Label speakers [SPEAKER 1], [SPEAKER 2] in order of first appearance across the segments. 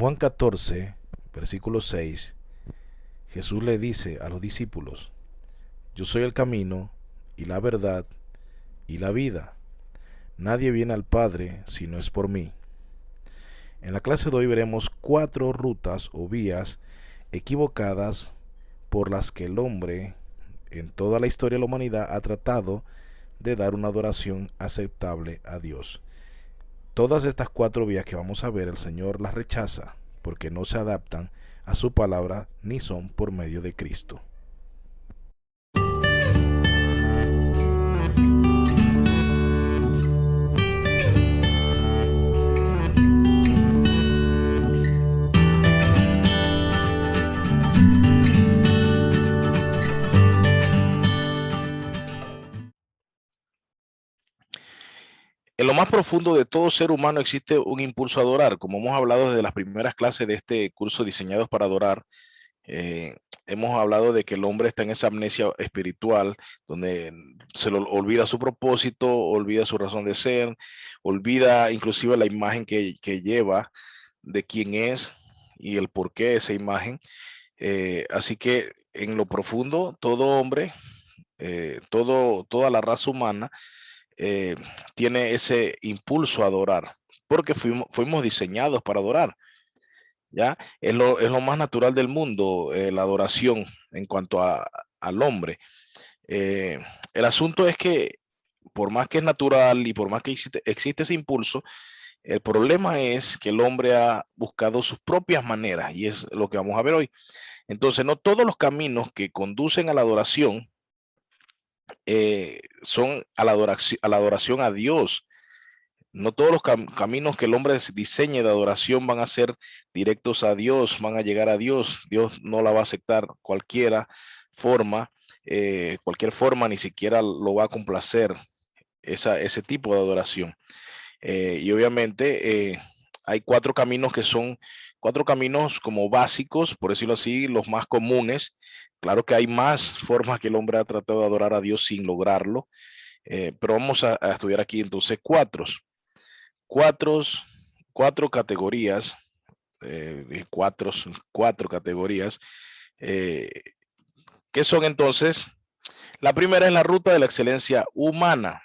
[SPEAKER 1] Juan 14, versículo 6, Jesús le dice a los discípulos: yo soy el camino y la verdad y la vida. Nadie viene al Padre si no es por mí. En la clase de hoy veremos 4 rutas o vías equivocadas por las que el hombre en toda la historia de la humanidad ha tratado de dar una adoración aceptable a Dios. Todas estas 4 vías que vamos a ver, el Señor las rechaza porque no se adaptan a su palabra ni son por medio de Cristo. En lo más profundo de todo ser humano existe un impulso a adorar, como hemos hablado desde las primeras clases de este curso Diseñados para Adorar. eh, Hemos hablado de que el hombre está en esa amnesia espiritual, donde se lo olvida su propósito, olvida su razón de ser, olvida inclusive la imagen que lleva de quién es y el porqué de esa imagen. Así que en lo profundo, todo hombre, toda la raza humana eh, tiene ese impulso a adorar, porque fuimos diseñados para adorar. ¿Ya? Es lo más natural del mundo, la adoración en cuanto al hombre. Eh, el asunto es que por más que es natural y por más que existe ese impulso, el problema es que el hombre ha buscado sus propias maneras y es lo que vamos a ver hoy. Entonces, no todos los caminos que conducen a la adoración son a la adoración a Dios. No todos los caminos que el hombre diseñe de adoración van a ser directos a Dios, van a llegar a Dios. Dios no la va a aceptar forma, cualquier forma, ni siquiera lo va a complacer ese tipo de adoración. Y obviamente hay 4 caminos que son 4 caminos como básicos, por decirlo así, los más comunes. Claro que hay más formas que el hombre ha tratado de adorar a Dios sin lograrlo, pero vamos a estudiar aquí entonces cuatro, cuatro categorías, cuatro, 4 categorías, eh, que son entonces, la primera es la ruta de la excelencia humana.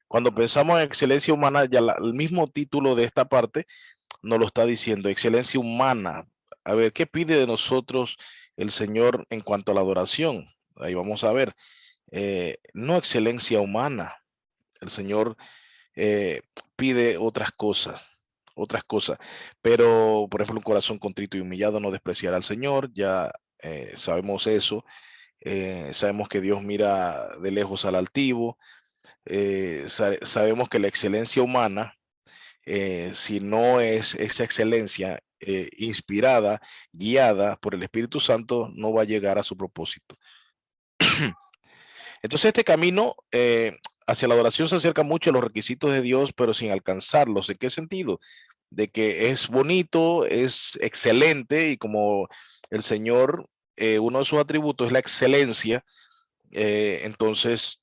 [SPEAKER 1] Cuando pensamos en excelencia humana, ya el mismo título de esta parte nos lo está diciendo, excelencia humana. A ver, ¿qué pide de nosotros el Señor en cuanto a la adoración? Ahí vamos a ver. No excelencia humana. El Señor eh, pide otras cosas. Pero, por ejemplo, un corazón contrito y humillado no despreciará al Señor, ya sabemos eso. Sabemos que Dios mira de lejos al altivo. Sabemos que la excelencia humana, si no es esa excelencia inspirada, guiada por el Espíritu Santo, no va a llegar a su propósito. Entonces este camino hacia la adoración se acerca mucho a los requisitos de Dios, pero sin alcanzarlos. ¿En qué sentido? De que es bonito, es excelente y como el Señor, uno de sus atributos es la excelencia, entonces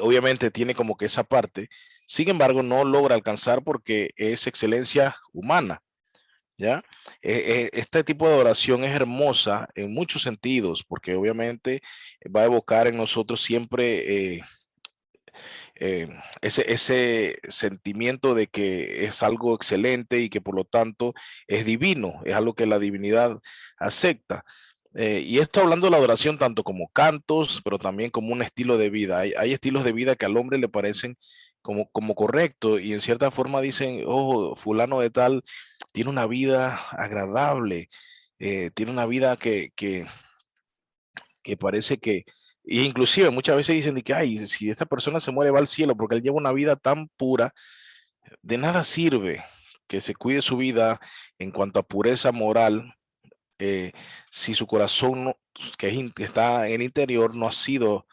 [SPEAKER 1] obviamente tiene como que esa parte. Sin embargo, no logra alcanzar porque es excelencia humana. ¿Ya? Este tipo de adoración es hermosa en muchos sentidos, porque obviamente va a evocar en nosotros siempre eh, ese sentimiento de que es algo excelente y que por lo tanto es divino, es algo que la divinidad acepta. Y esto hablando de la adoración tanto como cantos, pero también como un estilo de vida. Hay estilos de vida que al hombre le parecen como correcto y en cierta forma dicen, oh, fulano de tal tiene una vida agradable, tiene una vida que parece que, e inclusive muchas veces dicen de que, ay, si esta persona se muere va al cielo porque él lleva una vida tan pura, de nada sirve que se cuide su vida en cuanto a pureza moral, eh, si su corazón que está en el interior no ha sido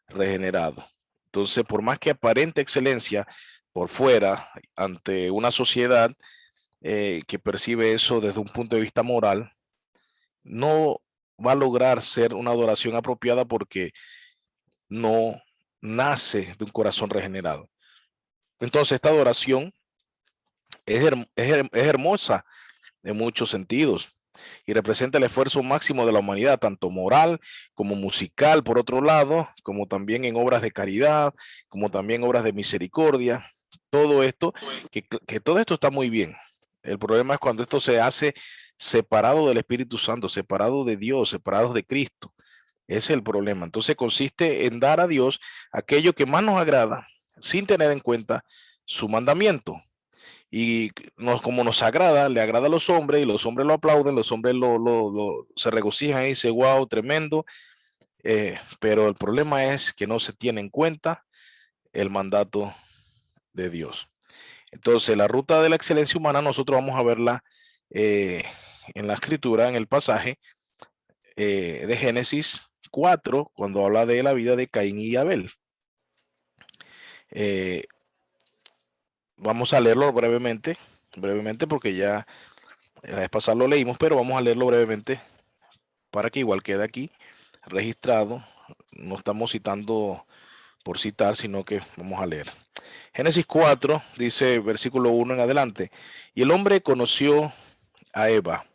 [SPEAKER 1] regenerado. Entonces, por más que aparente excelencia por fuera ante una sociedad que percibe eso desde un punto de vista moral, no va a lograr ser una adoración apropiada porque no nace de un corazón regenerado. Entonces, esta adoración es hermosa en muchos sentidos y representa el esfuerzo máximo de la humanidad, tanto moral como musical, por otro lado, como también en obras de caridad, como también obras de misericordia. Todo esto, que todo esto está muy bien. El problema es cuando esto se hace separado del Espíritu Santo, separado de Dios, separado de Cristo. Ese es el problema. Entonces consiste en dar a Dios aquello que más nos agrada, sin tener en cuenta su mandamiento. Y como nos agrada, le agrada a los hombres y los hombres lo aplauden, los hombres se regocijan y dicen, wow, tremendo. Pero el problema es que no se tiene en cuenta el mandato de Dios. Entonces, la ruta de la excelencia humana, nosotros vamos a verla eh, en la escritura, en el pasaje de Génesis 4, cuando habla de la vida de Caín y Abel. Eh, Vamos a leerlo brevemente, porque ya la vez pasada lo leímos, pero vamos a leerlo brevemente para que igual quede aquí registrado. No estamos citando por citar, sino que vamos a leer. Génesis 4 dice, versículo 1 en adelante, y el hombre conoció a Eva,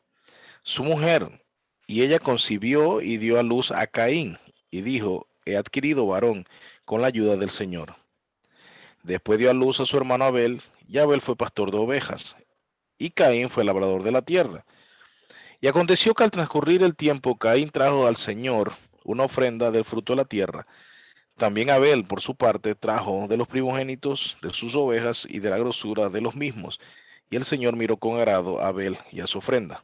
[SPEAKER 1] su mujer, y ella concibió y dio a luz a Caín, y dijo, he adquirido varón con la ayuda del Señor. Después dio a luz a su hermano Abel, y Abel fue pastor de ovejas, y Caín fue labrador de la tierra. Y aconteció que al transcurrir el tiempo, Caín trajo al Señor una ofrenda del fruto de la tierra. También Abel, por su parte, trajo de los primogénitos de sus ovejas y de la grosura de los mismos. Y el Señor miró con agrado a Abel y a su ofrenda.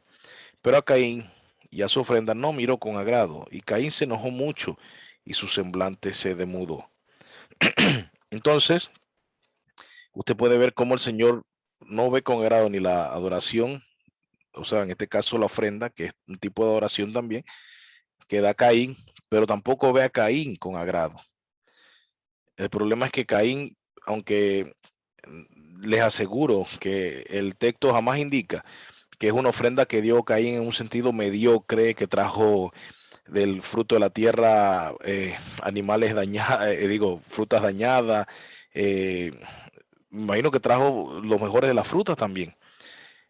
[SPEAKER 1] Pero a Caín y a su ofrenda no miró con agrado. Y Caín se enojó mucho y su semblante se demudó. Entonces, usted puede ver cómo el Señor no ve con agrado ni la adoración, o sea, en este caso la ofrenda, que es un tipo de adoración también, que da Caín, pero tampoco ve a Caín con agrado. El problema es que Caín, aunque les aseguro que el texto jamás indica que es una ofrenda que dio Caín en un sentido mediocre, que trajo del fruto de la tierra animales dañados, digo, frutas dañadas. eh, Me imagino que trajo los mejores de las frutas también.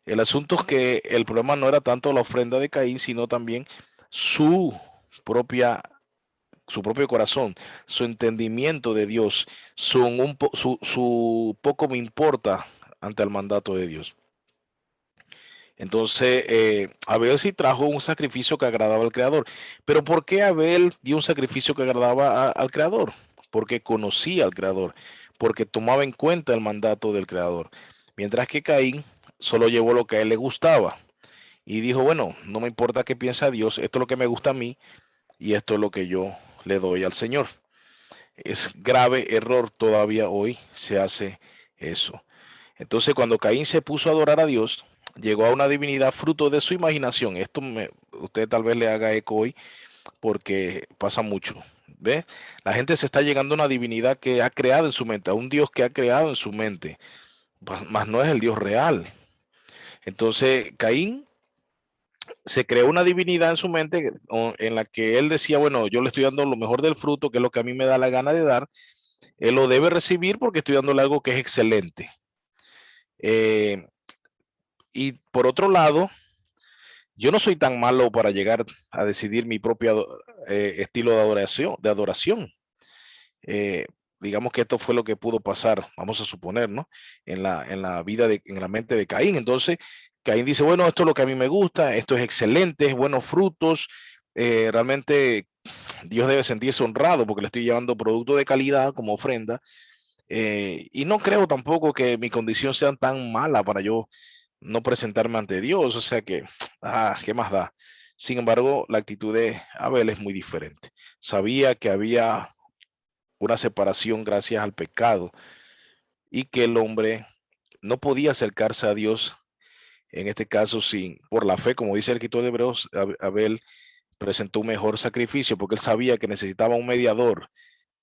[SPEAKER 1] El asunto es que el problema no era tanto la ofrenda de Caín, sino también su propia su propio corazón, su entendimiento de Dios, su poco me importa ante el mandato de Dios. Entonces, Abel sí trajo un sacrificio que agradaba al Creador. Pero ¿por qué Abel dio un sacrificio que agradaba al Creador? Porque conocía al Creador, porque tomaba en cuenta el mandato del Creador. Mientras que Caín solo llevó lo que a él le gustaba y dijo, bueno, no me importa qué piensa Dios, esto es lo que me gusta a mí y esto es lo que yo le doy al Señor. Es grave error, todavía hoy se hace eso. Entonces, cuando Caín se puso a adorar a Dios, llegó a una divinidad fruto de su imaginación. Usted tal vez le haga eco hoy porque pasa mucho. ¿Ve? La gente se está llegando a una divinidad que ha creado en su mente, a un Dios que ha creado en su mente, más no es el Dios real. Entonces, Caín se creó una divinidad en su mente en la que él decía, bueno, yo le estoy dando lo mejor del fruto, que es lo que a mí me da la gana de dar, él lo debe recibir porque estoy dándole algo que es excelente. Eh, y por otro lado, yo no soy tan malo para llegar a decidir mi propio estilo de adoración. Eh, digamos que esto fue lo que pudo pasar, vamos a suponer, ¿no? En la mente de Caín. Entonces, Caín dice, bueno, esto es lo que a mí me gusta, esto es excelente, es buenos frutos. Realmente Dios debe sentirse honrado porque le estoy llevando producto de calidad como ofrenda. Y no creo tampoco que mi condición sea tan mala para yo no presentarme ante Dios, o sea que, ¿qué más da? Sin embargo, la actitud de Abel es muy diferente. Sabía que había una separación gracias al pecado y que el hombre no podía acercarse a Dios, en este caso sin, por la fe, como dice el escritor de Hebreos, Abel presentó un mejor sacrificio porque él sabía que necesitaba un mediador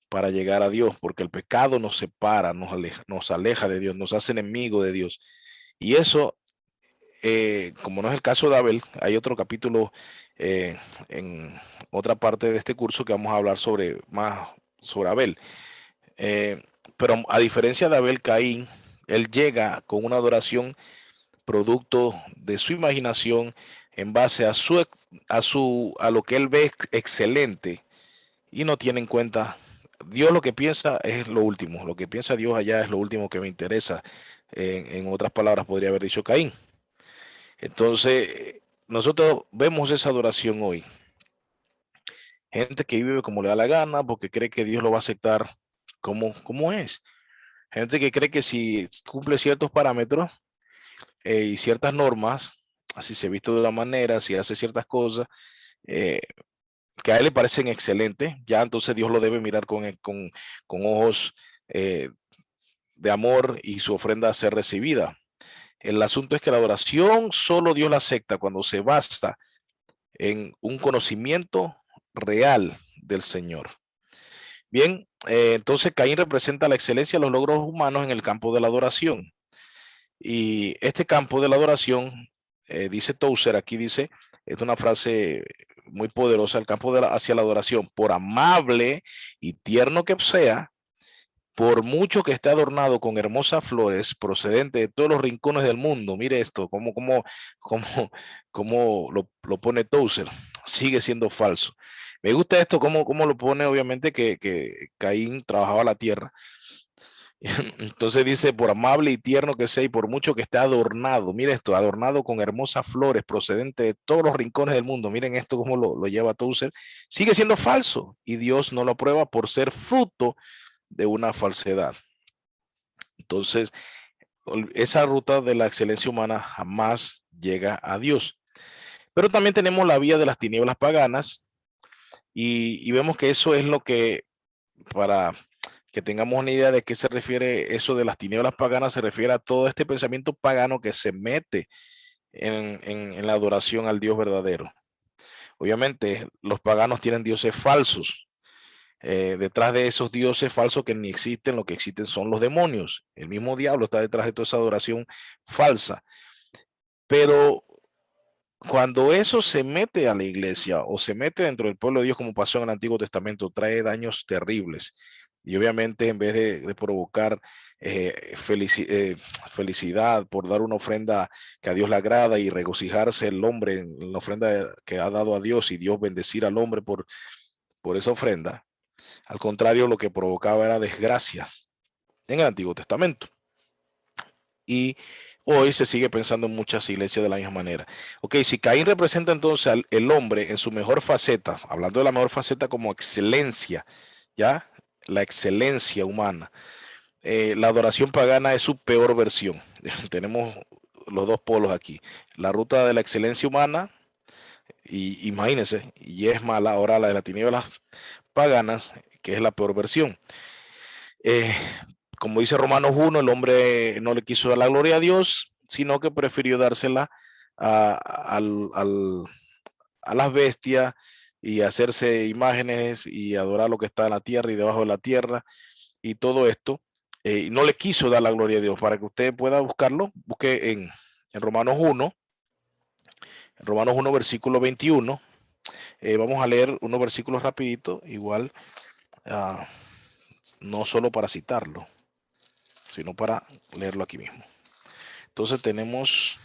[SPEAKER 1] para llegar a Dios, porque el pecado nos separa, nos aleja de Dios, nos hace enemigo de Dios. Y eso, como no es el caso de Abel, hay otro capítulo en otra parte de este curso que vamos a hablar más sobre Abel. Eh, pero a diferencia de Abel, Caín Él llega con una adoración producto de su imaginación en base a lo que él ve excelente y no tiene en cuenta Dios. Lo que piensa es lo último, lo que piensa Dios allá es lo último que me interesa. En otras palabras podría haber dicho Caín. Entonces nosotros vemos esa adoración hoy, gente que vive como le da la gana porque cree que Dios lo va a aceptar como es, gente que cree que si cumple ciertos parámetros y ciertas normas, así se viste de una manera, si hace ciertas cosas eh, que a él le parecen excelentes, ya entonces Dios lo debe mirar con ojos eh, de amor y su ofrenda a ser recibida. El asunto es que la adoración solo Dios la acepta cuando se basa en un conocimiento real del Señor. Bien, entonces Caín representa la excelencia de los logros humanos en el campo de la adoración. Y este campo de la adoración, dice Tozer, aquí dice, es una frase muy poderosa, el campo hacia la adoración, por amable y tierno que sea, por mucho que esté adornado con hermosas flores procedentes de todos los rincones del mundo. Mire esto, cómo, cómo lo pone Tozer, sigue siendo falso. Me gusta esto, cómo lo pone, obviamente, que Caín trabajaba la tierra. Entonces dice, por amable y tierno que sea y por mucho que esté adornado, mire esto, adornado con hermosas flores procedentes de todos los rincones del mundo. Miren esto cómo lo lleva Tozer. Sigue siendo falso y Dios no lo aprueba por ser fruto de una falsedad. Entonces, esa ruta de la excelencia humana jamás llega a Dios. Pero también tenemos la vía de las tinieblas paganas y vemos que eso es lo que, para que tengamos una idea de qué se refiere eso de las tinieblas paganas, se refiere a todo este pensamiento pagano que se mete en la adoración al Dios verdadero. Obviamente, los paganos tienen dioses falsos. Detrás de esos dioses falsos que ni existen, lo que existen son los demonios. El mismo diablo está detrás de toda esa adoración falsa. Pero cuando eso se mete a la iglesia o se mete dentro del pueblo de Dios, como pasó en el Antiguo Testamento, trae daños terribles. Y obviamente en vez de provocar felicidad por dar una ofrenda que a Dios le agrada y regocijarse el hombre en la ofrenda que ha dado a Dios y Dios bendecir al hombre por esa ofrenda, al contrario, lo que provocaba era desgracia en el Antiguo Testamento. Y hoy se sigue pensando en muchas iglesias de la misma manera. Ok, si Caín representa entonces al el hombre en su mejor faceta, hablando de la mejor faceta como excelencia, ¿ya? La excelencia humana. La adoración pagana es su peor versión. Tenemos los dos polos aquí. La ruta de la excelencia humana, y imagínense, y es mala. Ahora la de las tinieblas paganas, que es la peor versión. Eh, como dice Romanos 1, el hombre no le quiso dar la gloria a Dios, sino que prefirió dársela a, al, al, a las bestias y hacerse imágenes y adorar lo que está en la tierra y debajo de la tierra y todo esto. Y no le quiso dar la gloria a Dios. Para que usted pueda buscarlo, busque en Romanos 1, en Romanos 1, versículo 21. Vamos a leer unos versículos rapidito, igual, uh, no solo para citarlo, sino para leerlo aquí mismo. Entonces tenemos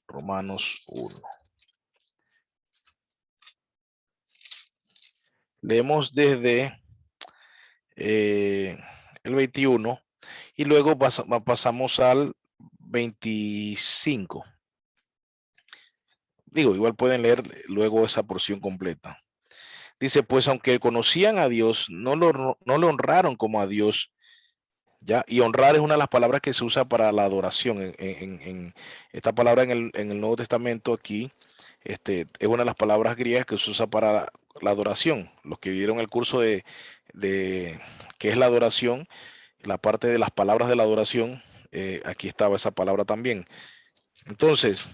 [SPEAKER 1] Romanos 1. Leemos desde el 21 y luego pasamos al 25. Digo, igual pueden leer luego esa porción completa. Dice, pues aunque conocían a Dios, no lo honraron como a Dios. ¿Ya? Y honrar es una de las palabras que se usa para la adoración. En esta palabra en el Nuevo Testamento aquí, es una de las palabras griegas que se usa para la adoración. Los que dieron el curso de qué es la adoración, la parte de las palabras de la adoración, aquí estaba esa palabra también. Entonces,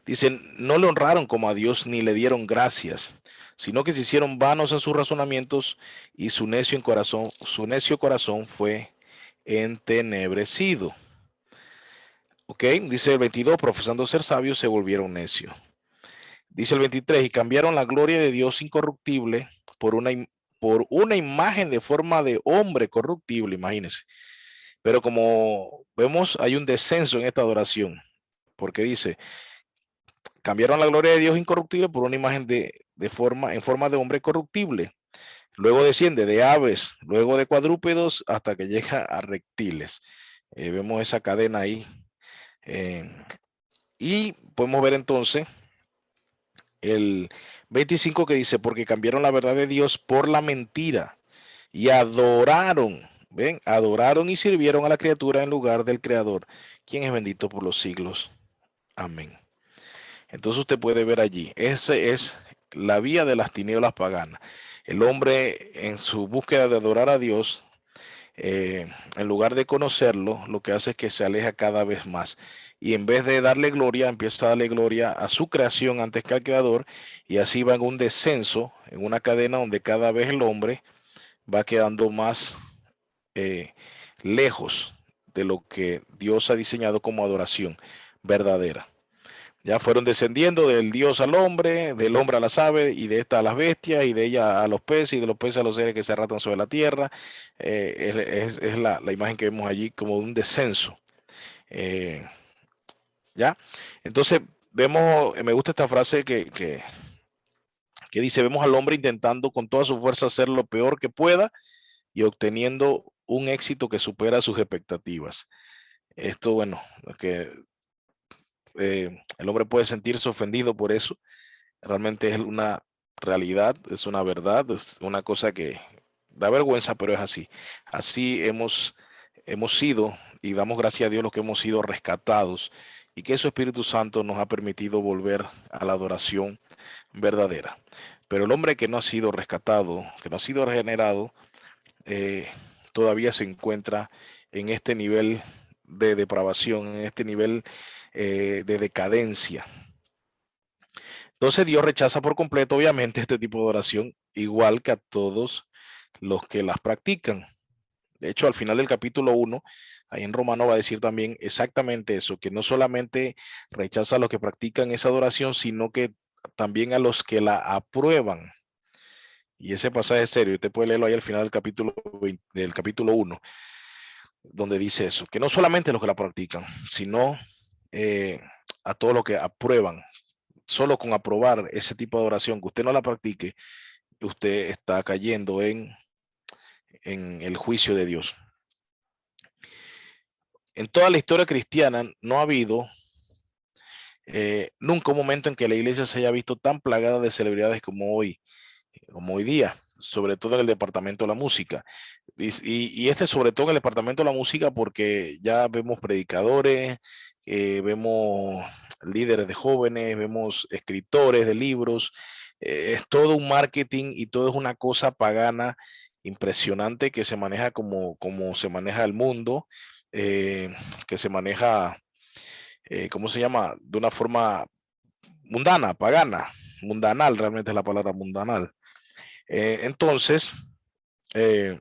[SPEAKER 1] dicen, no le honraron como a Dios ni le dieron gracias, sino que se hicieron vanos en sus razonamientos y su necio corazón fue entenebrecido. Ok, dice el 22, profesando ser sabios se volvieron necios. Dice el 23, y cambiaron la gloria de Dios incorruptible por una imagen de forma de hombre corruptible, imagínense. Pero como vemos, hay un descenso en esta adoración, porque dice, cambiaron la gloria de Dios incorruptible por una imagen en forma de hombre corruptible. Luego desciende de aves, luego de cuadrúpedos, hasta que llega a reptiles. Vemos esa cadena ahí. Eh, y podemos ver entonces el 25 que dice, porque cambiaron la verdad de Dios por la mentira y adoraron, ven, adoraron y sirvieron a la criatura en lugar del Creador, quien es bendito por los siglos. Amén. Entonces usted puede ver allí, esa es la vía de las tinieblas paganas. El hombre en su búsqueda de adorar a Dios, en lugar de conocerlo, lo que hace es que se aleja cada vez más. Y en vez de darle gloria, empieza a darle gloria a su creación antes que al Creador, y así va en un descenso, en una cadena donde cada vez el hombre va quedando más eh, lejos de lo que Dios ha diseñado como adoración verdadera. Ya fueron descendiendo del Dios al hombre, del hombre a las aves, y de esta a las bestias, y de ella a los peces, y de los peces a los seres que se arrastran sobre la tierra. Es la imagen que vemos allí como un descenso. Eh, ¿Ya? Entonces, vemos, me gusta esta frase que dice, vemos al hombre intentando con toda su fuerza hacer lo peor que pueda y obteniendo un éxito que supera sus expectativas. Esto, bueno, que el hombre puede sentirse ofendido por eso. Realmente es una realidad, es una verdad, es una cosa que da vergüenza, pero es así. Así hemos sido, y damos gracias a Dios los que hemos sido rescatados, y que su Espíritu Santo nos ha permitido volver a la adoración verdadera. Pero el hombre que no ha sido rescatado, que no ha sido regenerado, eh, todavía se encuentra en este nivel de depravación, en este nivel de decadencia. Entonces Dios rechaza por completo, obviamente, este tipo de oración, igual que a todos los que las practican. De hecho, al final del capítulo 1, ahí en Romano va a decir también exactamente eso, que no solamente rechaza a los que practican esa adoración, sino que también a los que la aprueban. Y ese pasaje es serio, usted puede leerlo ahí al final del capítulo 20, del capítulo 1, donde dice eso, que no solamente los que la practican, sino eh, a todos los que aprueban. Solo con aprobar ese tipo de oración, que usted no la practique, usted está cayendo en el juicio de Dios. En toda la historia cristiana no ha habido nunca un momento en que la iglesia se haya visto tan plagada de celebridades como hoy día, sobre todo en el departamento de la música. Y este sobre todo en el departamento de la música porque ya vemos predicadores, vemos líderes de jóvenes, vemos escritores de libros, es todo un marketing y todo es una cosa pagana impresionante que se maneja como se maneja el mundo, que se maneja, ¿cómo se llama? De una forma mundana, pagana, mundanal, realmente es la palabra mundanal. Entonces, eh,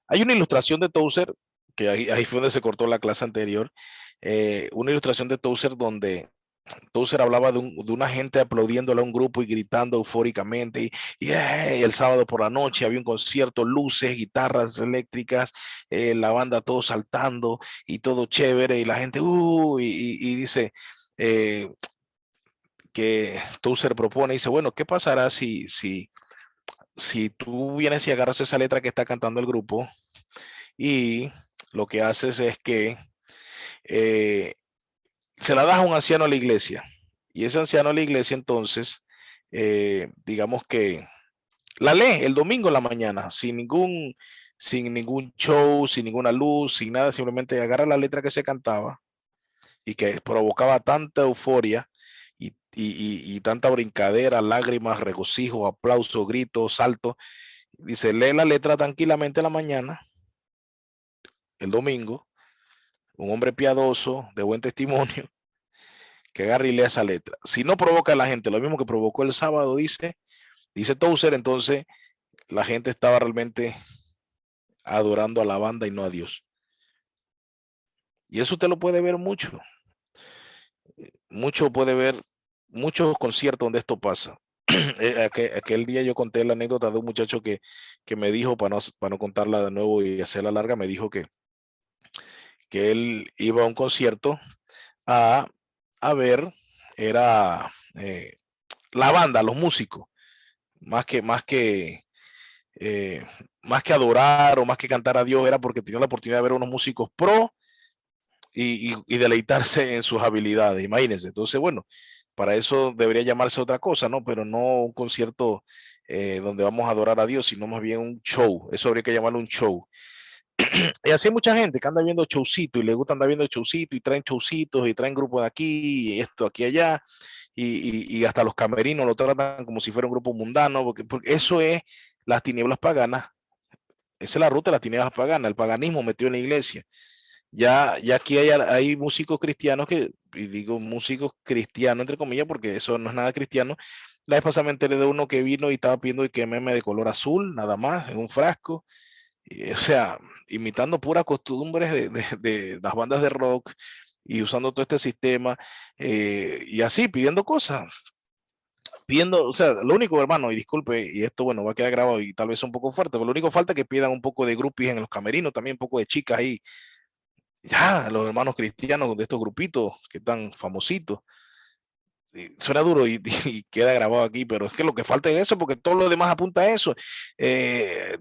[SPEAKER 1] hay una ilustración de Tozer, que ahí fue donde se cortó la clase anterior, una ilustración de Tozer donde Tozer hablaba de una gente aplaudiéndole a un grupo y gritando eufóricamente, y el sábado por la noche había un concierto, luces, guitarras eléctricas, la banda todo saltando y todo chévere, y la gente, y dice que Tozer propone, dice, bueno, ¿qué pasará si tú vienes y agarras esa letra que está cantando el grupo y lo que haces es que eh, se la das a un anciano a la iglesia? Y ese anciano a la iglesia entonces, digamos que la lee el domingo en la mañana, sin ningún show, sin ninguna luz, sin nada, simplemente agarra la letra que se cantaba y que provocaba tanta euforia y tanta brincadera, lágrimas, regocijo, aplauso, gritos, saltos. Dice, lee la letra tranquilamente en la mañana, el domingo, un hombre piadoso, de buen testimonio, que agarre y lea esa letra. Si no provoca a la gente lo mismo que provocó el sábado, dice Tozer, entonces la gente estaba realmente adorando a la banda y no a Dios. Y eso usted lo puede ver mucho puede ver muchos conciertos donde esto pasa. Aquel día yo conté la anécdota de un muchacho que me dijo, para no contarla de nuevo y hacerla larga, me dijo que él iba a un concierto a, a ver, era la banda, los músicos, más que, más que, eh, más que adorar o más que cantar a Dios, era porque tenía la oportunidad de ver unos músicos pro y deleitarse en sus habilidades, imagínense. Entonces, bueno, para eso debería llamarse otra cosa, ¿no? Pero no un concierto donde vamos a adorar a Dios, sino más bien un show. Eso habría que llamarlo un show. Y así hay mucha gente que anda viendo showcito y le gusta andar viendo showcito y traen showcitos y traen grupos de aquí y esto, aquí, allá. Y hasta los camerinos lo tratan como si fuera un grupo mundano, porque eso es las tinieblas paganas. Esa es la ruta de las tinieblas paganas, el paganismo metió en la iglesia. Ya aquí hay músicos cristianos y digo músicos cristianos entre comillas, porque eso no es nada cristiano. La vez pasada me enteré de uno que vino y estaba pidiendo que meme de color azul, nada más, en un frasco. O sea, imitando puras costumbres de las bandas de rock y usando todo este sistema y así, pidiendo cosas. Pidiendo, o sea, lo único, hermano, y disculpe, y esto, bueno, va a quedar grabado y tal vez un poco fuerte, pero lo único falta es que pidan un poco de groupies en los camerinos, también un poco de chicas ahí ya, los hermanos cristianos de estos grupitos que están famositos. Suena duro y queda grabado aquí, pero es que lo que falta es eso, porque todo lo demás apunta a eso.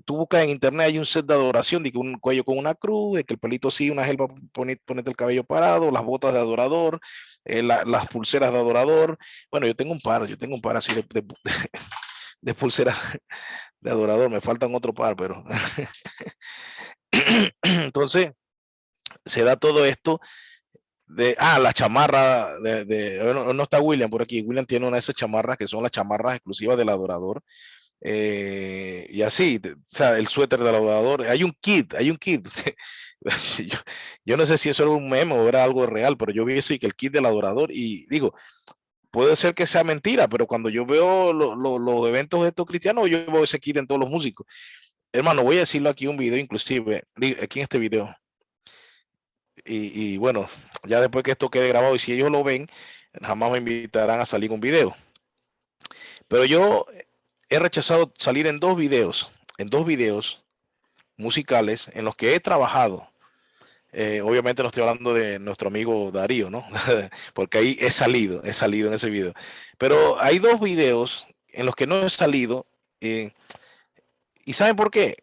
[SPEAKER 1] Tú buscas en internet, hay un set de adoración, de que un cuello con una cruz, de que el pelito sí, una gelba, ponete el cabello parado, las botas de adorador, las pulseras de adorador. Bueno, yo tengo un par así de pulseras de adorador, me faltan otro par, pero entonces se da todo esto la chamarra no está William por aquí. William tiene una de esas chamarras que son las chamarras exclusivas del adorador. Y así, o sea, el suéter del adorador. Hay un kit. yo, yo no sé si eso era un meme o era algo real, pero yo vi eso y que el kit del adorador, y digo, puede ser que sea mentira, pero cuando yo veo los eventos de estos cristianos, yo veo ese kit en todos los músicos. Hermano, voy a decirlo aquí en un video, inclusive, aquí en este video. Y bueno, ya después que esto quede grabado y si ellos lo ven, jamás me invitarán a salir un video. Pero yo he rechazado salir en dos videos musicales en los que he trabajado. Obviamente no estoy hablando de nuestro amigo Darío, ¿no? Porque ahí he salido en ese video. Pero hay dos videos en los que no he salido. eh, ¿Y saben por qué?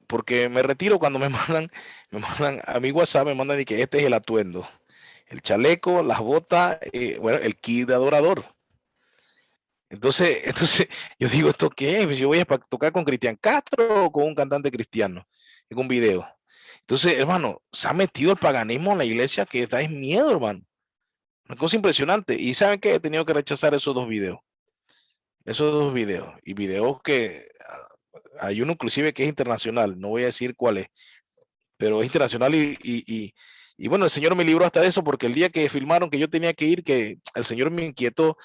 [SPEAKER 1] Porque me retiro cuando me mandan a mi WhatsApp, me mandan de que este es el atuendo. El chaleco, las botas, bueno, el kit de adorador. Entonces yo digo, ¿esto qué es? Pues yo voy a tocar con Cristian Castro o con un cantante cristiano en un video. Entonces, hermano, se ha metido el paganismo en la iglesia que da es miedo, hermano. Una cosa impresionante. Y ¿saben qué? He tenido que rechazar esos dos videos. Esos dos videos. Y videos que hay uno inclusive que es internacional. No voy a decir cuál es, pero es internacional y bueno, el Señor me libró hasta de eso porque el día que filmaron que yo tenía que ir, que el Señor me inquietó.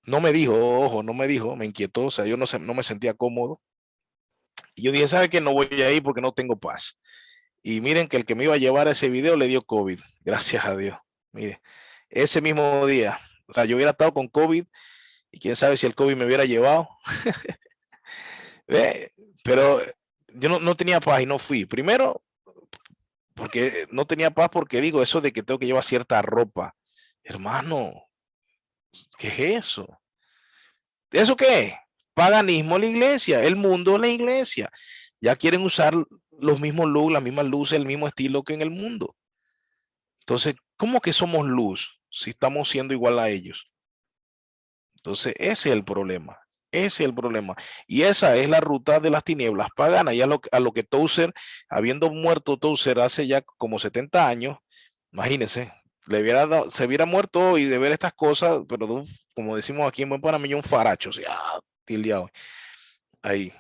[SPEAKER 1] No me dijo, ojo, no me dijo, me inquietó, o sea, yo no me sentía cómodo. Y yo dije, ¿sabe qué? No voy a ir porque no tengo paz. Y miren que el que me iba a llevar a ese video le dio COVID, gracias a Dios. Mire, ese mismo día, o sea, yo hubiera estado con COVID y quién sabe si el COVID me hubiera llevado. ¿Ve? Pero yo no tenía paz y no fui. Primero, porque no tenía paz porque digo eso de que tengo que llevar cierta ropa. Hermano, ¿qué es eso? ¿Eso qué es? Paganismo en la iglesia, el mundo en la iglesia. Ya quieren usar los mismos looks, las mismas luces, el mismo estilo que en el mundo. Entonces, ¿cómo que somos luz si estamos siendo igual a ellos? Entonces, ese es el problema. Ese es el problema. Y esa es la ruta de las tinieblas paganas. Y a lo que Tozer, habiendo muerto Tozer hace ya como 70 años, imagínense, se hubiera muerto y de ver estas cosas, pero como decimos aquí en buen panameño, un faracho, o sea, tildeado ahí.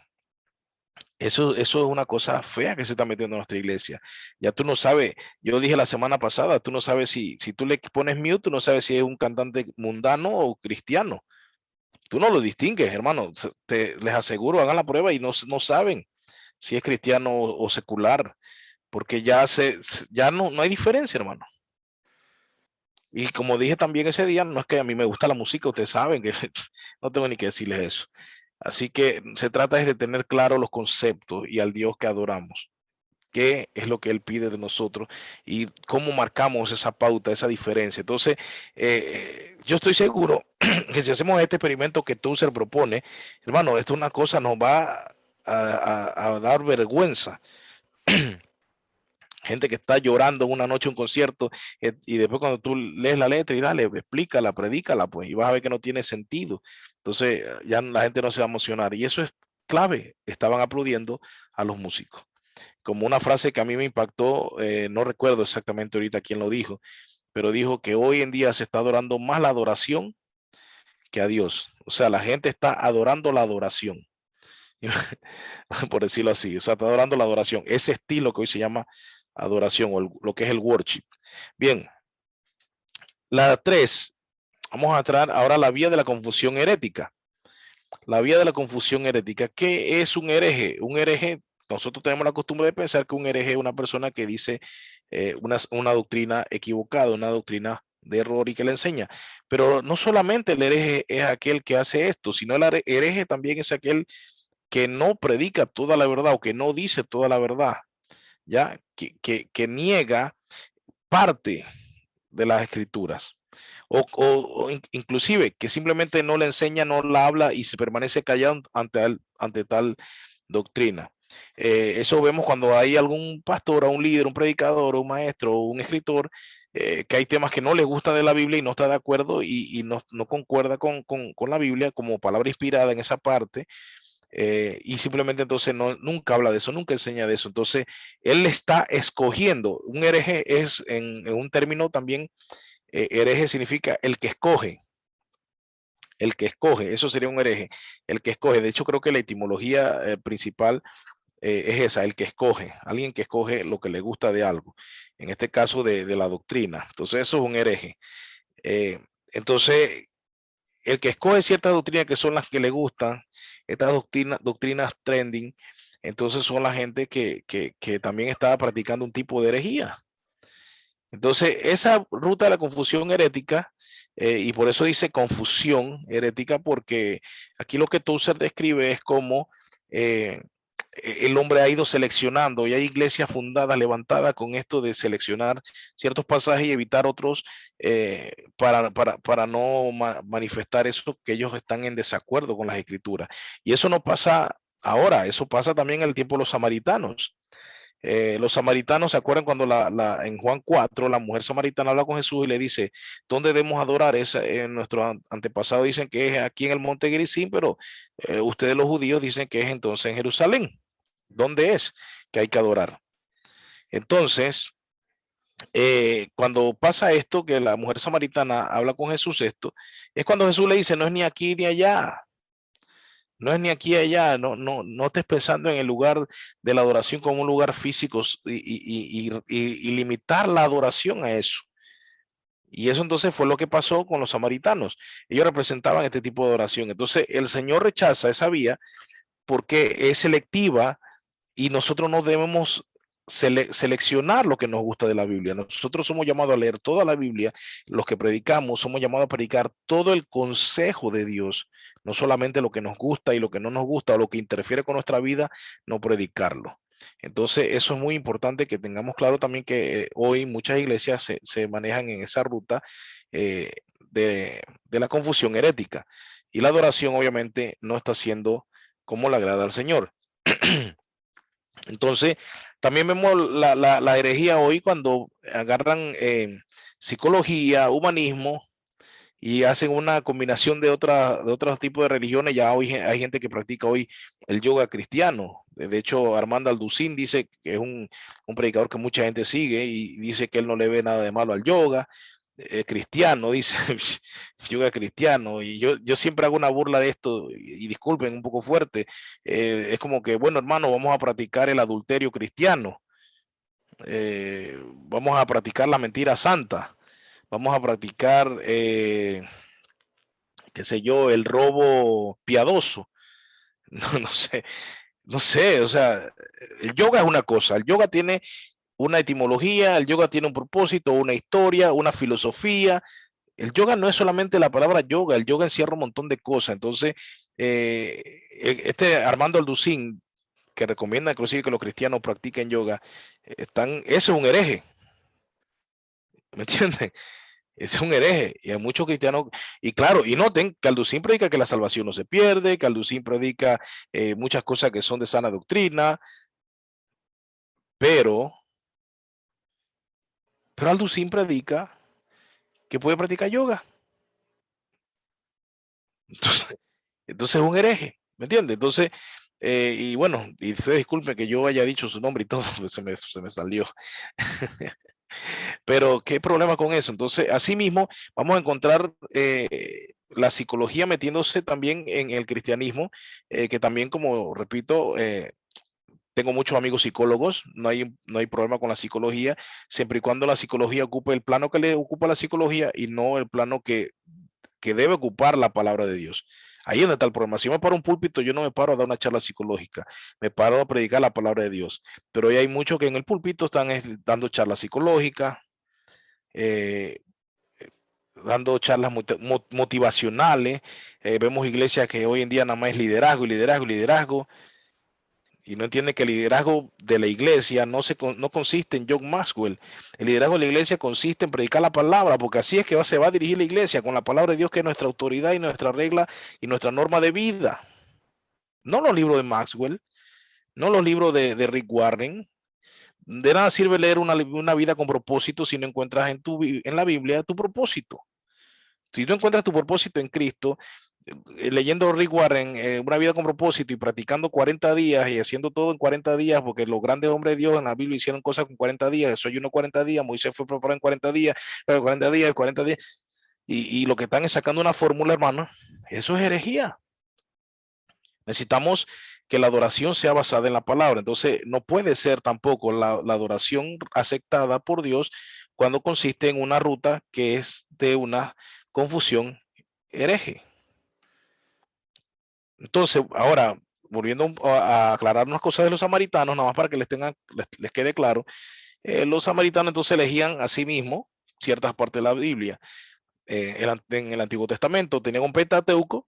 [SPEAKER 1] Eso es una cosa fea que se está metiendo en nuestra iglesia. Ya tú no sabes, yo dije la semana pasada, tú no sabes si tú le pones mute, tú no sabes si es un cantante mundano o cristiano. Tú no lo distingues, hermano. Les aseguro, hagan la prueba y no saben si es cristiano o secular, porque ya no hay diferencia, hermano. Y como dije también ese día, no es que a mí me gusta la música, ustedes saben que no tengo ni que decirles eso. Así que se trata es de tener claro los conceptos y al Dios que adoramos, qué es lo que Él pide de nosotros y cómo marcamos esa pauta, esa diferencia. Entonces, yo estoy seguro que si hacemos este experimento que Tusser propone, hermano, esto es una cosa, nos va a dar vergüenza. Gente que está llorando en una noche un concierto, y después cuando tú lees la letra y dale, explícala, predícala, pues, y vas a ver que no tiene sentido. Entonces ya la gente no se va a emocionar y eso es clave. Estaban aplaudiendo a los músicos. Como una frase que a mí me impactó, no recuerdo exactamente ahorita quién lo dijo, pero dijo que hoy en día se está adorando más la adoración que a Dios. O sea, la gente está adorando la adoración, por decirlo así. O sea, está adorando la adoración. Ese estilo que hoy se llama adoración o lo que es el worship. Bien, la 3, vamos a entrar ahora a la vía de la confusión herética. La vía de la confusión herética. ¿Qué es un hereje? Un hereje, nosotros tenemos la costumbre de pensar que un hereje es una persona que dice una doctrina equivocada, una doctrina de error y que le enseña. Pero no solamente el hereje es aquel que hace esto, sino el hereje también es aquel que no predica toda la verdad o que no dice toda la verdad, ya que niega parte de las escrituras. O inclusive que simplemente no le enseña, no la habla y se permanece callado ante tal doctrina. Eso vemos cuando hay algún pastor, o un líder, un predicador, un maestro, o un escritor, que hay temas que no le gustan de la Biblia y no está de acuerdo y no concuerda con la Biblia como palabra inspirada en esa parte, y simplemente entonces nunca habla de eso, nunca enseña de eso. Entonces, él está escogiendo. Un hereje es en un término también, hereje significa el que escoge, eso sería un hereje, el que escoge. De hecho, creo que la etimología principal es esa, el que escoge, alguien que escoge lo que le gusta de algo, en este caso de la doctrina. Entonces, eso es un hereje. Entonces, el que escoge ciertas doctrinas que son las que le gustan, estas doctrinas trending, entonces son la gente que también está practicando un tipo de herejía. Entonces, esa ruta de la confusión herética, y por eso dice confusión herética, porque aquí lo que Tusser describe es como eh, el hombre ha ido seleccionando y hay iglesias fundadas, levantadas con esto de seleccionar ciertos pasajes y evitar otros, para no manifestar eso que ellos están en desacuerdo con las escrituras. Y eso no pasa ahora, eso pasa también en el tiempo de los samaritanos. Los samaritanos, ¿se acuerdan cuando en Juan 4 la mujer samaritana habla con Jesús y le dice, ¿dónde debemos adorar? Nuestros antepasados dicen que es aquí en el monte Gerizim, pero ustedes los judíos dicen que es entonces en Jerusalén. ¿Dónde es que hay que adorar? Entonces, cuando pasa esto, que la mujer samaritana habla con Jesús esto, es cuando Jesús le dice, no es ni aquí ni allá. No es ni aquí ni allá, no estés pensando en el lugar de la adoración como un lugar físico y limitar la adoración a eso. Y eso entonces fue lo que pasó con los samaritanos. Ellos representaban este tipo de adoración. Entonces el Señor rechaza esa vía porque es selectiva y nosotros no debemos seleccionar lo que nos gusta de la Biblia. Nosotros somos llamados a leer toda la Biblia, los que predicamos somos llamados a predicar todo el consejo de Dios, no solamente lo que nos gusta y lo que no nos gusta o lo que interfiere con nuestra vida, no predicarlo. Entonces, eso es muy importante que tengamos claro también que hoy muchas iglesias se manejan en esa ruta, eh, de la confusión herética. Y la adoración obviamente no está siendo como le agrada al Señor. Entonces, también vemos la herejía hoy cuando agarran psicología, humanismo y hacen una combinación de otros tipos de religiones. Ya hoy hay gente que practica hoy el yoga cristiano. De hecho, Armando Alducín dice que es un predicador que mucha gente sigue y dice que él no le ve nada de malo al yoga. Cristiano, dice, yoga cristiano, y yo siempre hago una burla de esto, y disculpen, un poco fuerte, es como que, bueno, hermano, vamos a practicar el adulterio cristiano, vamos a practicar la mentira santa, vamos a practicar, qué sé yo, el robo piadoso, no sé, no sé, o sea, el yoga es una cosa, el yoga tiene una etimología, el yoga tiene un propósito, una historia, una filosofía. El yoga no es solamente la palabra yoga, el yoga encierra un montón de cosas. Entonces, este Armando Alducín, que recomienda inclusive que los cristianos practiquen yoga, eso es un hereje, ¿me entienden? Ese es un hereje y hay muchos cristianos, y claro, y noten que Alducín predica que la salvación no se pierde, que Alducín predica muchas cosas que son de sana doctrina, pero, pero Alducín predica que puede practicar yoga. Entonces, entonces es un hereje, ¿me entiendes? Entonces, y bueno, y usted disculpe que yo haya dicho su nombre y todo, pues se me salió. Pero qué problema con eso. Entonces, asimismo, vamos a encontrar la psicología metiéndose también en el cristianismo, que también, como repito, tengo muchos amigos psicólogos, no hay problema con la psicología, siempre y cuando la psicología ocupe el plano que le ocupa la psicología y no el plano que debe ocupar la palabra de Dios. Ahí es donde está el problema. Si yo me paro a un púlpito, yo no me paro a dar una charla psicológica, me paro a predicar la palabra de Dios. Pero hoy hay muchos que en el púlpito están dando charlas psicológicas, eh, dando charlas motivacionales. Vemos iglesias que hoy en día nada más es liderazgo y liderazgo y liderazgo. Y no entiende que el liderazgo de la iglesia no consiste en John Maxwell. El liderazgo de la iglesia consiste en predicar la palabra, porque así es que se va a dirigir la iglesia, con la palabra de Dios, que es nuestra autoridad y nuestra regla y nuestra norma de vida. No los libros de Maxwell, no los libros de Rick Warren. De nada sirve leer una vida con propósito si no encuentras en la Biblia tu propósito. Si tú encuentras tu propósito en Cristo, leyendo Rick Warren, una vida con propósito y practicando 40 días y haciendo todo en 40 días, porque los grandes hombres de Dios en la Biblia hicieron cosas con 40 días, eso ayuno 40 días, Moisés fue preparado en 40 días, pero 40 días, 40 días, y lo que están es sacando una fórmula, hermano, eso es herejía. Necesitamos que la adoración sea basada en la palabra. Entonces, no puede ser tampoco la adoración aceptada por Dios cuando consiste en una ruta que es de una confusión hereje. Entonces, ahora, volviendo a aclarar unas cosas de los samaritanos, nada más para que les quede claro, los samaritanos entonces elegían a sí mismos ciertas partes de la Biblia. En el Antiguo Testamento tenían un Pentateuco,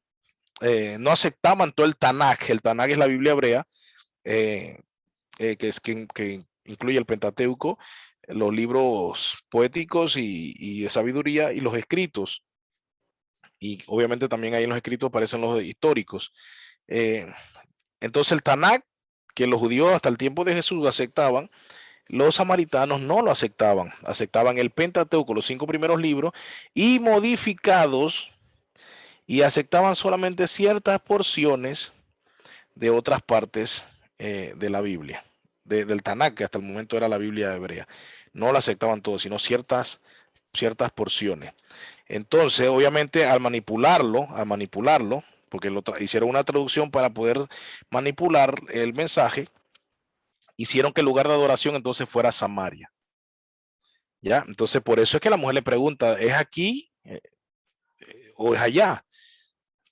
[SPEAKER 1] no aceptaban todo el Tanaj. El Tanaj es la Biblia hebrea, eh, que incluye el Pentateuco, los libros poéticos y de sabiduría y los escritos. Y obviamente también ahí en los escritos aparecen los históricos. Eh, entonces el Tanakh, que los judíos hasta el tiempo de Jesús aceptaban, los samaritanos no lo aceptaban. Aceptaban el Pentateuco, los 5 primeros libros, y modificados, y aceptaban solamente ciertas porciones de otras partes de la Biblia, del Tanakh, que hasta el momento era la Biblia hebrea. No lo aceptaban todo, sino ciertas porciones. Entonces, obviamente, al manipularlo, porque hicieron una traducción para poder manipular el mensaje, hicieron que el lugar de adoración entonces fuera Samaria. ¿Ya? Entonces, por eso es que la mujer le pregunta, ¿es aquí o es allá?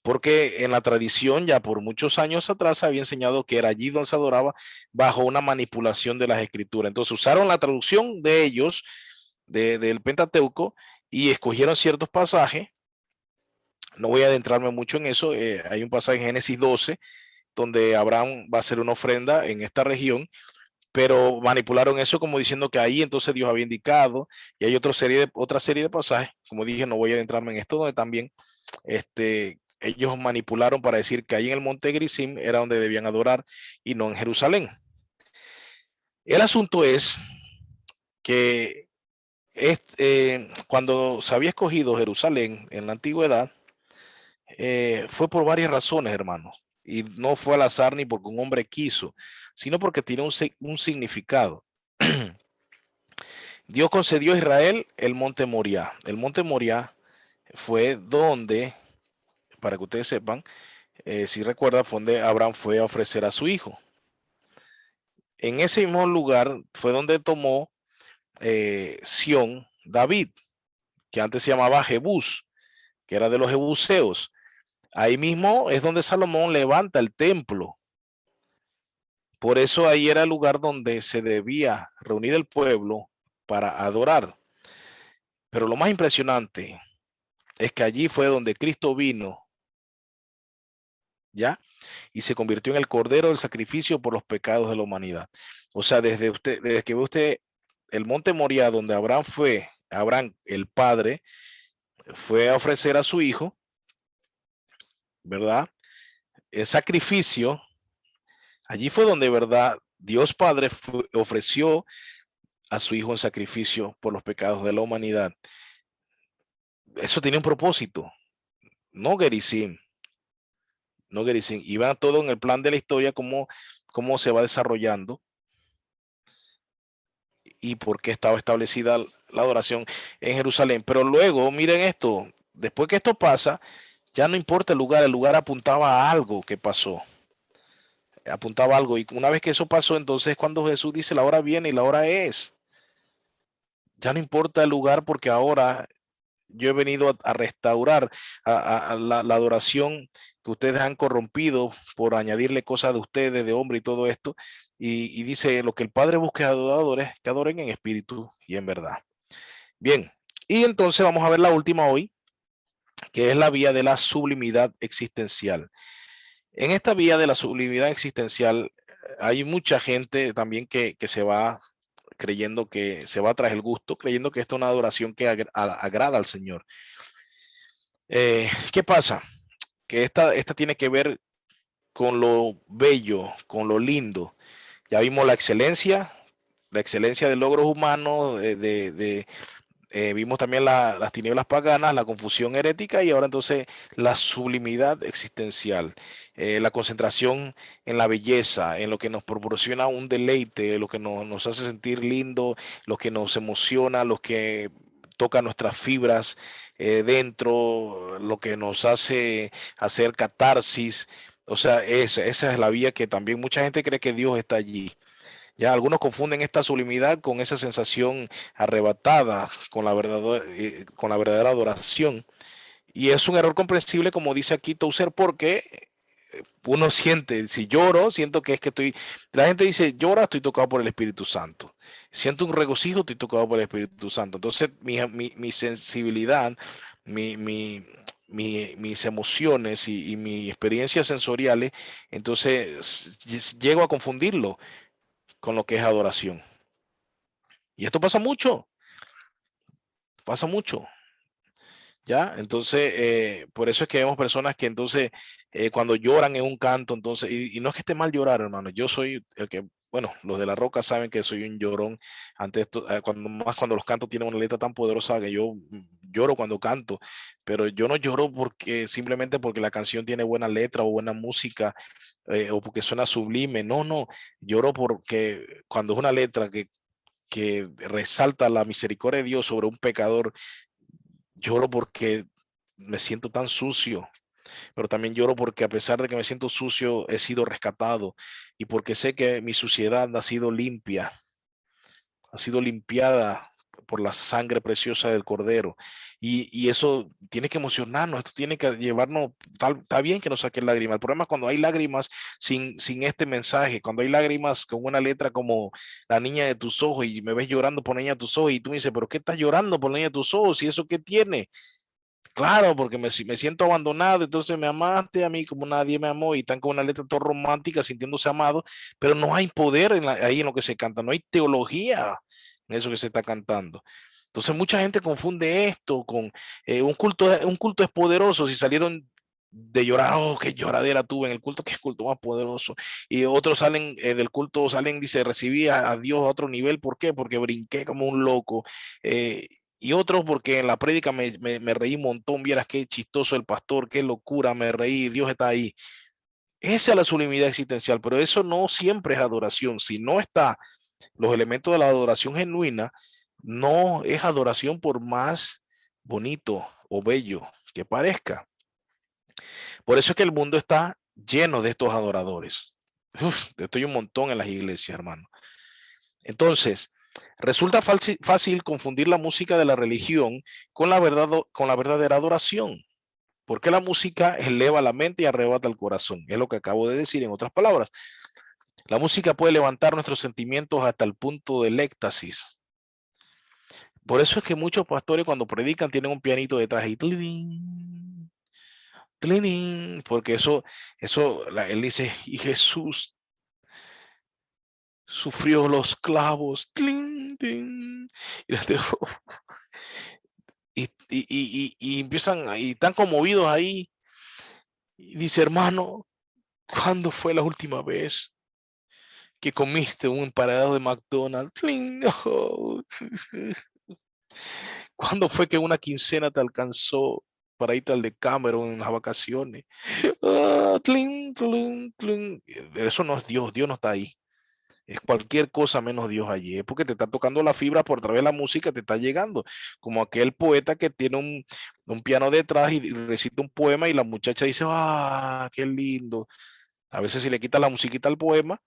[SPEAKER 1] Porque en la tradición, ya por muchos años atrás, se había enseñado que era allí donde se adoraba bajo una manipulación de las escrituras. Entonces, usaron la traducción de ellos, del Pentateuco, y escogieron ciertos pasajes. No voy a adentrarme mucho en eso. Hay un pasaje en Génesis 12 donde Abraham va a hacer una ofrenda en esta región, pero manipularon eso como diciendo que ahí entonces Dios había indicado, y hay otra serie de pasajes, como dije, no voy a adentrarme en esto, donde también ellos manipularon para decir que ahí en el monte Gerizim era donde debían adorar y no en Jerusalén. El asunto es que cuando se había escogido Jerusalén en la antigüedad, fue por varias razones, hermanos. Y no fue al azar ni porque un hombre quiso, sino porque tiene un significado. Dios concedió a Israel el monte Moriah. El monte Moriah fue donde, para que ustedes sepan, si recuerdan, fue donde Abraham fue a ofrecer a su hijo. En ese mismo lugar fue donde tomó Sión David, que antes se llamaba Jebús, que era de los jebuseos. Ahí mismo es donde Salomón levanta el templo. Por eso ahí era el lugar donde se debía reunir el pueblo para adorar. Pero lo más impresionante es que allí fue donde Cristo vino, ¿ya? Y se convirtió en el cordero del sacrificio por los pecados de la humanidad. O sea, desde que ve usted el monte Moriah, donde Abraham fue, Abraham, el padre, fue a ofrecer a su hijo, ¿verdad? El sacrificio, allí fue donde, ¿verdad? Dios Padre ofreció a su hijo en sacrificio por los pecados de la humanidad. Eso tenía un propósito, no Gerizim, no Gerizim. Iba todo en el plan de la historia, cómo se va desarrollando y por qué estaba establecida la adoración en Jerusalén. Pero luego, miren esto, después que esto pasa, ya no importa el lugar apuntaba a algo que pasó, apuntaba a algo. Y una vez que eso pasó, entonces cuando Jesús dice la hora viene y la hora es, ya no importa el lugar porque ahora yo he venido a restaurar la adoración que ustedes han corrompido por añadirle cosas de ustedes, de hombre y todo esto. Y dice, lo que el Padre busca de adoradores, que adoren en espíritu y en verdad. Bien, y entonces vamos a ver la última hoy, que es la vía de la sublimidad existencial. En esta vía de la sublimidad existencial hay mucha gente también que se va creyendo que se va tras el gusto, creyendo que esto es una adoración que agrada al Señor. ¿Qué pasa? Que esta tiene que ver con lo bello, con lo lindo. Ya vimos la excelencia de logros humanos, vimos también las tinieblas paganas, la confusión herética y ahora entonces la sublimidad existencial, la concentración en la belleza, en lo que nos proporciona un deleite, lo que nos hace sentir lindo, lo que nos emociona, lo que toca nuestras fibras dentro, lo que nos hace hacer catarsis. O sea, esa es la vía que también mucha gente cree que Dios está allí. Ya algunos confunden esta sublimidad con esa sensación arrebatada con la verdadera adoración. Y es un error comprensible, como dice aquí Tozer, porque uno siente, si lloro, siento que es que estoy, la gente dice, llora, estoy tocado por el Espíritu Santo. Siento un regocijo, estoy tocado por el Espíritu Santo. Entonces, mi sensibilidad, mi, mi, mis emociones y mis experiencias sensoriales, entonces llego a confundirlo con lo que es adoración. Y esto pasa mucho, ¿ya? Entonces, por eso es que vemos personas que entonces, cuando lloran en un canto, entonces, y no es que esté mal llorar, hermano, yo soy el que, bueno, los de La Roca saben que soy un llorón, antes, más cuando los cantos tienen una letra tan poderosa que yo lloro cuando canto, pero yo no lloro porque simplemente porque la canción tiene buena letra o buena música, o porque suena sublime, no, no, lloro porque cuando es una letra que resalta la misericordia de Dios sobre un pecador, lloro porque me siento tan sucio, pero también lloro porque a pesar de que me siento sucio, he sido rescatado y porque sé que mi suciedad ha sido limpiada por la sangre preciosa del Cordero. Y eso tiene que emocionarnos, esto tiene que llevarnos, está bien que nos saquen lágrimas. El problema es cuando hay lágrimas sin este mensaje, cuando hay lágrimas con una letra como la niña de tus ojos y me ves llorando por la niña de tus ojos y tú me dices, pero ¿qué estás llorando por la niña de tus ojos? ¿Y eso qué tiene? Claro, porque me siento abandonado, entonces me amaste a mí como nadie me amó y están con una letra todo romántica, sintiéndose amado, pero no hay poder ahí en lo que se canta, no hay teología en eso que se está cantando. Entonces mucha gente confunde esto con un culto es poderoso, si salieron de llorar, oh, qué lloradera tuve en el culto, qué culto más poderoso. Y otros salen del culto, salen, dice, recibí a Dios a otro nivel, ¿por qué? Porque brinqué como un loco. Y otros porque en la prédica me reí un montón, vieras qué chistoso el pastor, qué locura, me reí, Dios está ahí. Esa es la sublimidad existencial, pero eso no siempre es adoración. Si no está los elementos de la adoración genuina, no es adoración por más bonito o bello que parezca. Por eso es que el mundo está lleno de estos adoradores. Uf, estoy un montón en las iglesias, hermano. Entonces, resulta fácil confundir la música de la religión con la verdadera adoración, porque la música eleva la mente y arrebata el corazón. Es lo que acabo de decir en otras palabras. La música puede levantar nuestros sentimientos hasta el punto del éxtasis. Por eso es que muchos pastores cuando predican tienen un pianito detrás y tlin, tlin, porque él dice, y Jesús sufrió los clavos, tlin, tlin, y, y empiezan, y están conmovidos ahí, y dice, hermano, ¿cuándo fue la última vez que comiste un emparedado de McDonald's? ¡Tling! Oh. ¿Cuándo fue que una quincena te alcanzó para irte al Decameron en las vacaciones? Ah, tling, tling, tling. Eso no es Dios, Dios no está ahí. Es cualquier cosa menos Dios allí. Es porque te está tocando la fibra por través de la música, te está llegando. Como aquel poeta que tiene un piano detrás y recita un poema y la muchacha dice, ah, qué lindo. A veces si le quita la musiquita al poema,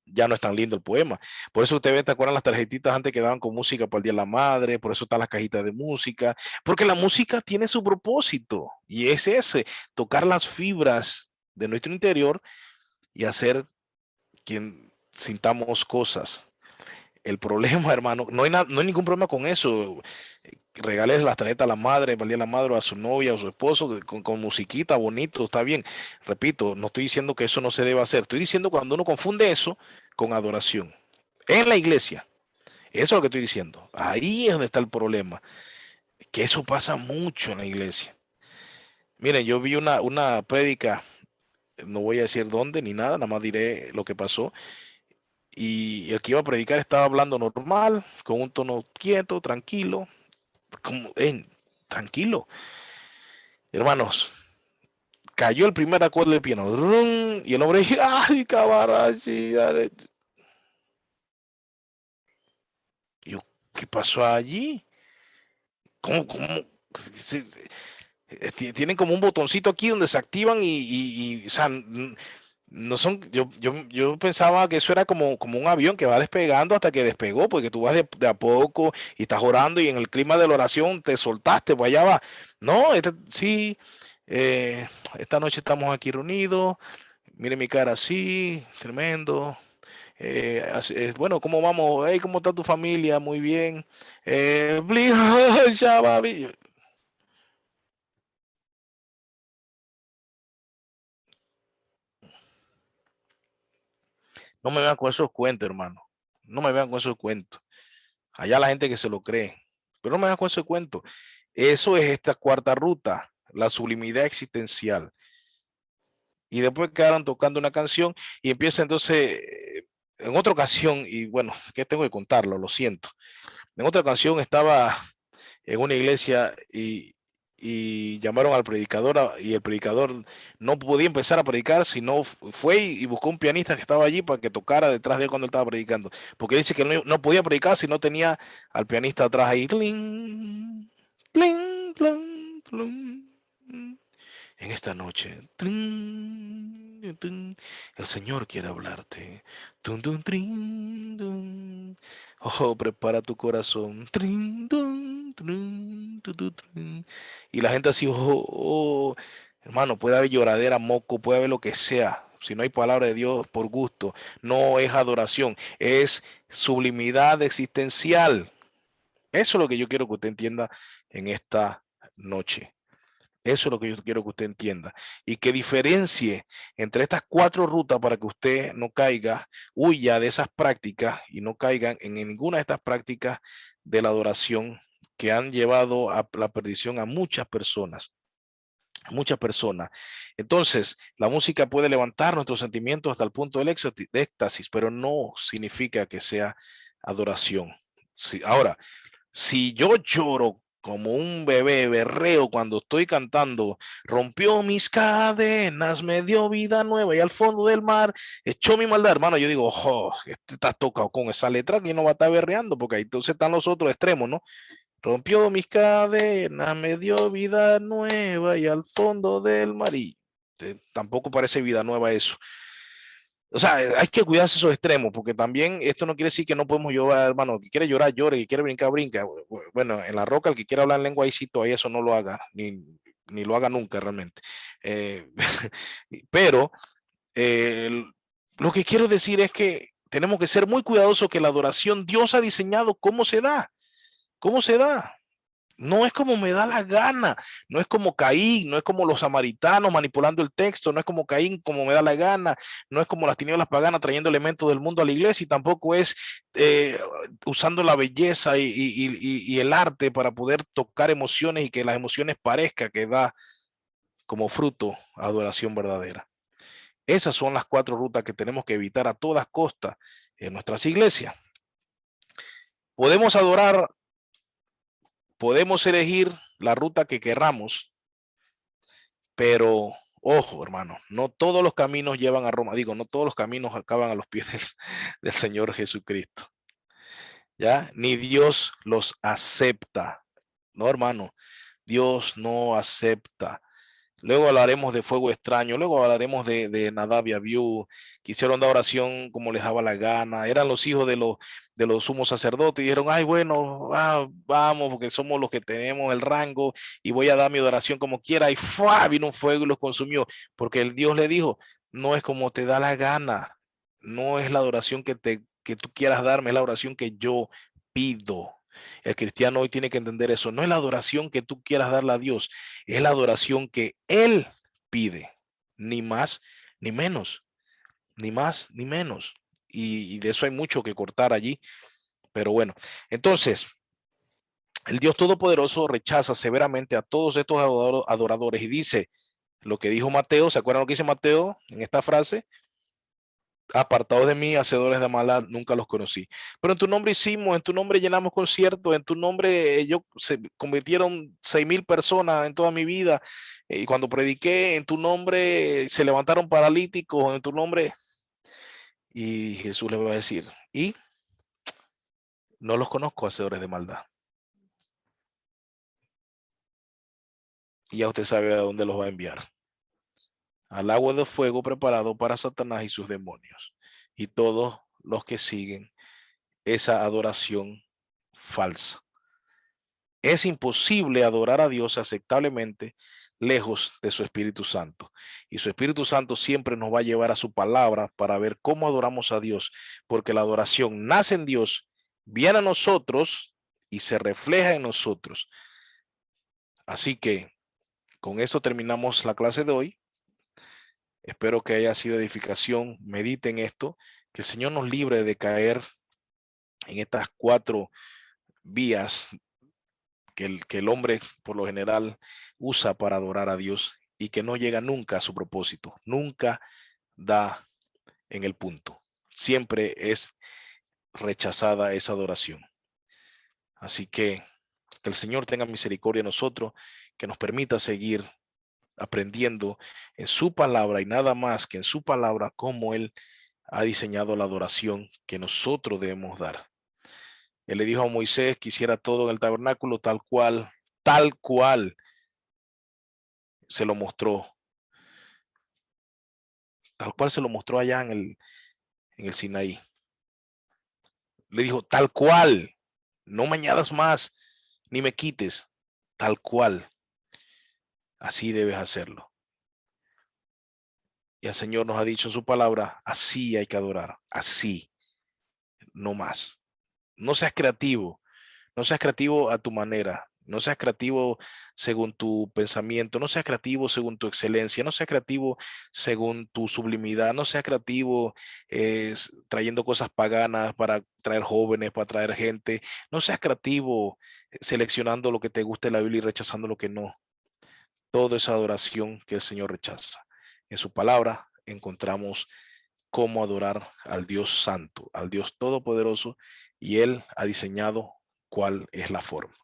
[SPEAKER 1] ya no es tan lindo el poema. Por eso ustedes te acuerdan las tarjetitas antes que daban con música para el Día de la Madre, por eso están las cajitas de música, porque la música tiene su propósito y es ese, tocar las fibras de nuestro interior y hacer que sintamos cosas. El problema, hermano, no hay ningún problema con eso. Regales las tarjetas a la madre, para el Día de la Madre, o a su novia o su esposo, con musiquita, bonito, está bien. Repito, no estoy diciendo que eso no se deba hacer. Estoy diciendo cuando uno confunde eso con adoración. En la iglesia. Eso es lo que estoy diciendo. Ahí es donde está el problema. Que eso pasa mucho en la iglesia. Miren, yo vi una prédica, no voy a decir dónde ni nada, nada más diré lo que pasó. Y el que iba a predicar estaba hablando normal, con un tono quieto, tranquilo, como, tranquilo. Hermanos, cayó el primer acorde del piano. ¡Rum! Y el hombre dijo, ¡ay, cabarachi! Yo, ¿qué pasó allí? ¿Cómo? Tienen como un botoncito aquí donde se activan o sea, no son, yo pensaba que eso era como un avión que va despegando hasta que despegó, porque tú vas de a poco y estás orando y en el clima de la oración te soltaste, pues allá va. No, sí, eh, esta noche estamos aquí reunidos, mire mi cara así, tremendo. Bueno, ¿cómo vamos? Hey, ¿cómo está tu familia? Muy bien. No me vean con esos cuentos, hermano. No me vean con esos cuentos. Allá la gente que se lo cree. Pero no me vean con ese cuento. Eso es esta cuarta ruta, la sublimidad existencial. Y después quedaron tocando una canción y empieza entonces, en otra ocasión, y bueno, que tengo que contarlo, lo siento. En otra canción estaba en una iglesia y llamaron al predicador y el predicador no podía empezar a predicar, sino fue y buscó un pianista que estaba allí para que tocara detrás de él cuando él estaba predicando. Porque dice que no podía predicar si no tenía al pianista atrás ahí. Tling, tling, tling, tling. En esta noche, trin, trin, el Señor quiere hablarte. Tun, tun, trin, tun. Oh, prepara tu corazón. Trin, tun, trin, tu, tu, trin. Y la gente así, hermano, puede haber lloradera, moco, puede haber lo que sea. Si no hay palabra de Dios por gusto, no es adoración, es sublimidad existencial. Eso es lo que yo quiero que usted entienda en esta noche. Eso es lo que yo quiero que usted entienda y que diferencie entre estas cuatro rutas para que usted no caiga, huya de esas prácticas y no caigan en ninguna de estas prácticas de la adoración que han llevado a la perdición a muchas personas. Muchas personas. Entonces, la música puede levantar nuestros sentimientos hasta el punto del éxtasis, pero no significa que sea adoración. Sí, ahora, si yo lloro como un bebé berreo cuando estoy cantando, rompió mis cadenas, me dio vida nueva y al fondo del mar echó mi maldad, hermano, yo digo, oh, este está tocado con esa letra que no va a estar berreando, porque ahí entonces están los otros extremos, ¿no? Rompió mis cadenas, me dio vida nueva y al fondo del mar. Y tampoco parece vida nueva eso. O sea, hay que cuidarse esos extremos, porque también esto no quiere decir que no podemos llorar, hermano. El que quiere llorar, llore, el que quiere brincar, brinca. Bueno, en la roca, el que quiere hablar en lengua, ahí sí todavía eso no lo haga, ni lo haga nunca realmente. Eh, pero, eh, Lo que quiero decir es que tenemos que ser muy cuidadosos que la adoración Dios ha diseñado cómo se da. ¿Cómo se da? No es como me da la gana, no es como Caín, no es como los samaritanos manipulando el texto, no es como Caín como me da la gana, no es como las tinieblas paganas trayendo elementos del mundo a la iglesia y tampoco es usando la belleza y el arte para poder tocar emociones y que las emociones parezca que da como fruto adoración verdadera. Esas son las 4 rutas que tenemos que evitar a todas costas en nuestras iglesias. Podemos adorar, podemos elegir la ruta que querramos, pero ojo, hermano, no todos los caminos llevan a Roma. Digo, no todos los caminos acaban a los pies del Señor Jesucristo. ¿Ya? Ni Dios los acepta. No, hermano, Dios no acepta. Luego hablaremos de fuego extraño, luego hablaremos de Nadab y Abiú, que hicieron la oración como les daba la gana, eran los hijos de los sumos sacerdotes, y dijeron, ay, bueno, vamos, porque somos los que tenemos el rango, y voy a dar mi adoración como quiera, y ¡fua! Vino un fuego y los consumió, porque el Dios le dijo, no es como te da la gana, no es la adoración que tú quieras darme, es la oración que yo pido. El cristiano hoy tiene que entender eso. No es la adoración que tú quieras darle a Dios, es la adoración que Él pide, ni más ni menos, ni más ni menos. Y de eso hay mucho que cortar allí. Pero bueno, entonces, el Dios Todopoderoso rechaza severamente a todos estos adoradores y dice lo que dijo Mateo. ¿Se acuerdan lo que dice Mateo en esta frase? Apartados de mí, hacedores de maldad, nunca los conocí. Pero en tu nombre hicimos, en tu nombre llenamos conciertos, en tu nombre yo se convirtieron 6,000 personas en toda mi vida. Y cuando prediqué, en tu nombre se levantaron paralíticos, en tu nombre. Y Jesús le va a decir, y no los conozco, hacedores de maldad. Y ya usted sabe a dónde los va a enviar. Al agua de fuego preparado para Satanás y sus demonios. Y todos los que siguen esa adoración falsa. Es imposible adorar a Dios aceptablemente lejos de su Espíritu Santo. Y su Espíritu Santo siempre nos va a llevar a su palabra para ver cómo adoramos a Dios, porque la adoración nace en Dios, viene a nosotros y se refleja en nosotros. Así que con esto terminamos la clase de hoy. Espero que haya sido edificación. Mediten esto, que el Señor nos libre de caer en estas 4 vías que el hombre por lo general usa para adorar a Dios y que no llega nunca a su propósito, nunca da en el punto. Siempre es rechazada esa adoración. Así que el Señor tenga misericordia de nosotros, que nos permita seguir aprendiendo en su palabra y nada más que en su palabra cómo Él ha diseñado la adoración que nosotros debemos dar. Él le dijo a Moisés que hiciera todo en el tabernáculo tal cual se lo mostró, tal cual se lo mostró allá en el Sinaí. Le dijo, tal cual, no me añadas más, ni me quites, tal cual, así debes hacerlo. Y el Señor nos ha dicho en su palabra, así hay que adorar, así, no más. No seas creativo, no seas creativo a tu manera, no seas creativo según tu pensamiento, no seas creativo según tu excelencia, no seas creativo según tu sublimidad, no seas creativo trayendo cosas paganas para traer jóvenes, para traer gente, no seas creativo seleccionando lo que te guste de la Biblia y rechazando lo que no. Todo es adoración que el Señor rechaza. En su palabra encontramos cómo adorar al Dios Santo, al Dios Todopoderoso, y Él ha diseñado cuál es la forma.